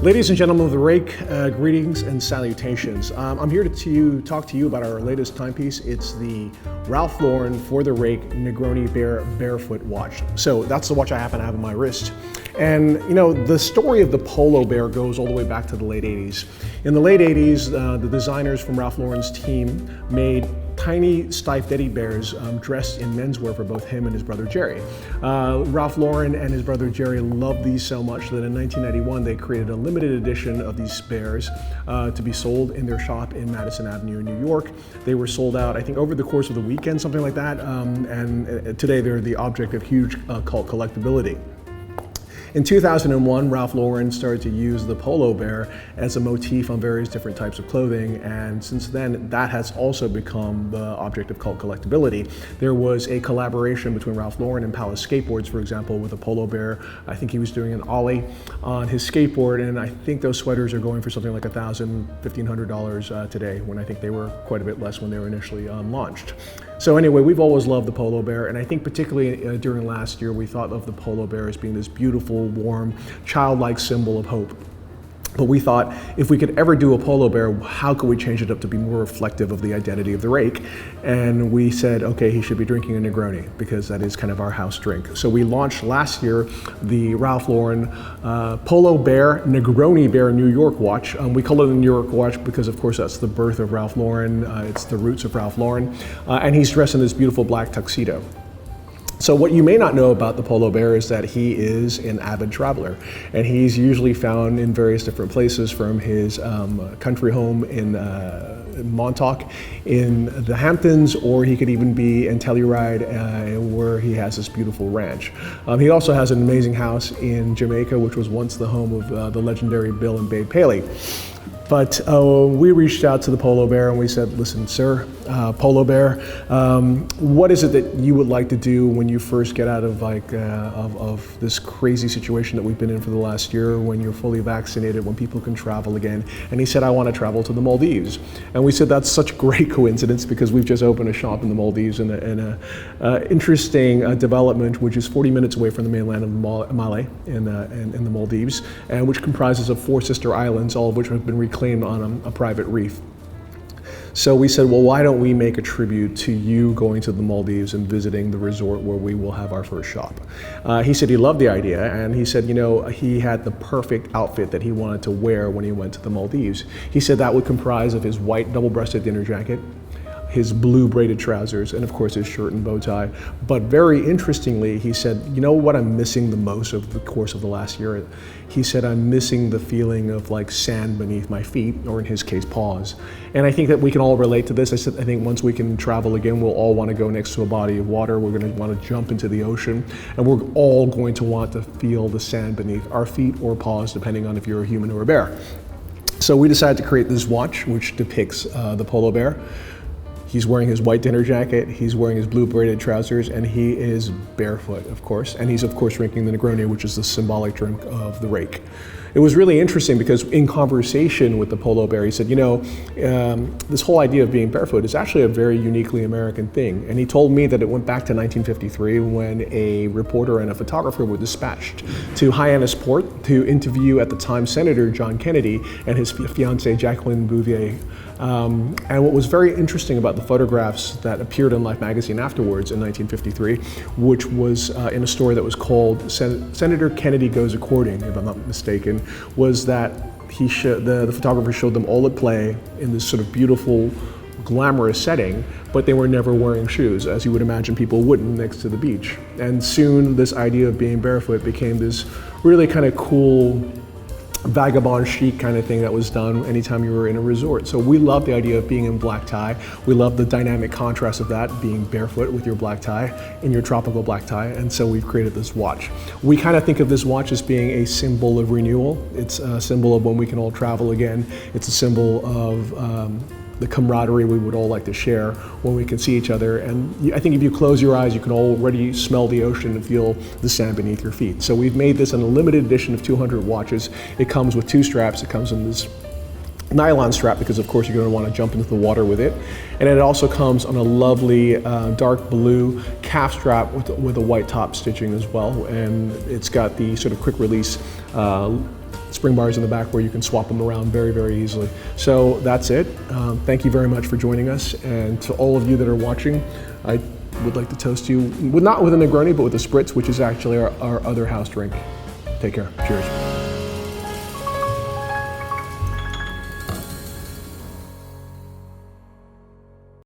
Ladies and gentlemen of the Rake, greetings and salutations. I'm here to talk to you about our latest timepiece. It's the Ralph Lauren for the Rake Negroni Bearfoot watch. So that's the watch I happen to have on my wrist. And you know, the story of the Polo Bear goes all the way back to the late 80s. In the late 80s, the designers from Ralph Lauren's team made tiny stiff teddy bears dressed in menswear for both him and his brother Jerry. Ralph Lauren and his brother Jerry loved these so much that in 1991 they created a limited edition of these bears to be sold in their shop in Madison Avenue in New York. They were sold out, I think, over the course of the weekend, something like that, and today they're the object of huge cult collectability. In 2001, Ralph Lauren started to use the Polo Bear as a motif on various different types of clothing, and since then, that has also become the object of cult collectability. There was a collaboration between Ralph Lauren and Palace Skateboards, for example, with a Polo Bear. I think he was doing an ollie on his skateboard, and I think those sweaters are going for something like $1,000, $1,500 today, when I think they were quite a bit less when they were initially launched. So anyway, we've always loved the Polo Bear, and I think particularly during last year, we thought of the Polo Bear as being this beautiful, warm, childlike symbol of hope. But we thought, if we could ever do a Polo Bear, how could we change it up to be more reflective of the identity of the Rake? And we said, okay, he should be drinking a Negroni, because that is kind of our house drink. So we launched last year the Ralph Lauren Polo Bear Negroni Bear New York watch. We call it a New York watch because, of course, that's the birth of Ralph Lauren. It's the roots of Ralph Lauren. And he's dressed in this beautiful black tuxedo. So what you may not know about the Polo Bear is that he is an avid traveler, and he's usually found in various different places, from his country home in Montauk in the Hamptons, or he could even be in Telluride where he has this beautiful ranch. He also has an amazing house in Jamaica, which was once the home of the legendary Bill and Babe Paley. But we reached out to the Polo Bear and we said, listen, sir, Polo Bear, what is it that you would like to do when you first get out of of this crazy situation that we've been in for the last year, when you're fully vaccinated, when people can travel again? And he said, I want to travel to the Maldives. And we said, that's such a great coincidence, because we've just opened a shop in the Maldives in an interesting development, which is 40 minutes away from the mainland of Malé in the Maldives, and which comprises of 4 sister islands, all of which have been reclaimed on a private reef. So we said, well, why don't we make a tribute to you going to the Maldives and visiting the resort where we will have our first shop? He said he loved the idea, and he said, you know, he had the perfect outfit that he wanted to wear when he went to the Maldives. He said that would comprise of his white double-breasted dinner jacket, his blue braided trousers, and of course his shirt and bow tie. But very interestingly, he said, you know what I'm missing the most of the course of the last year? He said, I'm missing the feeling of like sand beneath my feet, or in his case, paws. And I think that we can all relate to this. I said, I think once we can travel again, we'll all want to go next to a body of water. We're going to want to jump into the ocean, and we're all going to want to feel the sand beneath our feet or paws, depending on if you're a human or a bear. So we decided to create this watch, which depicts the Polo Bear. He's wearing his white dinner jacket, he's wearing his blue braided trousers, and he is barefoot, of course. And he's, of course, drinking the Negroni, which is the symbolic drink of the Rake. It was really interesting because in conversation with the Polo Bear, he said, you know, this whole idea of being barefoot is actually a very uniquely American thing. And he told me that it went back to 1953 when a reporter and a photographer were dispatched to Hyannisport to interview, at the time, Senator John Kennedy and his fiancée Jacqueline Bouvier. And what was very interesting about the photographs that appeared in Life magazine afterwards in 1953, which was in a story that was called Senator Kennedy Goes A-Courting, if I'm not mistaken, was that the photographer showed them all at play in this sort of beautiful, glamorous setting, but they were never wearing shoes, as you would imagine people wouldn't next to the beach. And soon this idea of being barefoot became this really kind of cool, vagabond chic kind of thing that was done anytime you were in a resort. So we love the idea of being in black tie. We love the dynamic contrast of that, being barefoot with your black tie, in your tropical black tie, and so we've created this watch. We kind of think of this watch as being a symbol of renewal. It's a symbol of when we can all travel again. It's a symbol of the camaraderie we would all like to share when we can see each other. And I think if you close your eyes, you can already smell the ocean and feel the sand beneath your feet. So we've made this in a limited edition of 200 watches. It comes with 2 straps. It comes in this nylon strap, because of course you're going to want to jump into the water with it. And it also comes on a lovely dark blue calf strap with a white top stitching as well. And it's got the sort of quick release spring bars in the back where you can swap them around very, very easily. So that's it. Thank you very much for joining us. And to all of you that are watching, I would like to toast you, not with a Negroni, but with a Spritz, which is actually our other house drink. Take care. Cheers.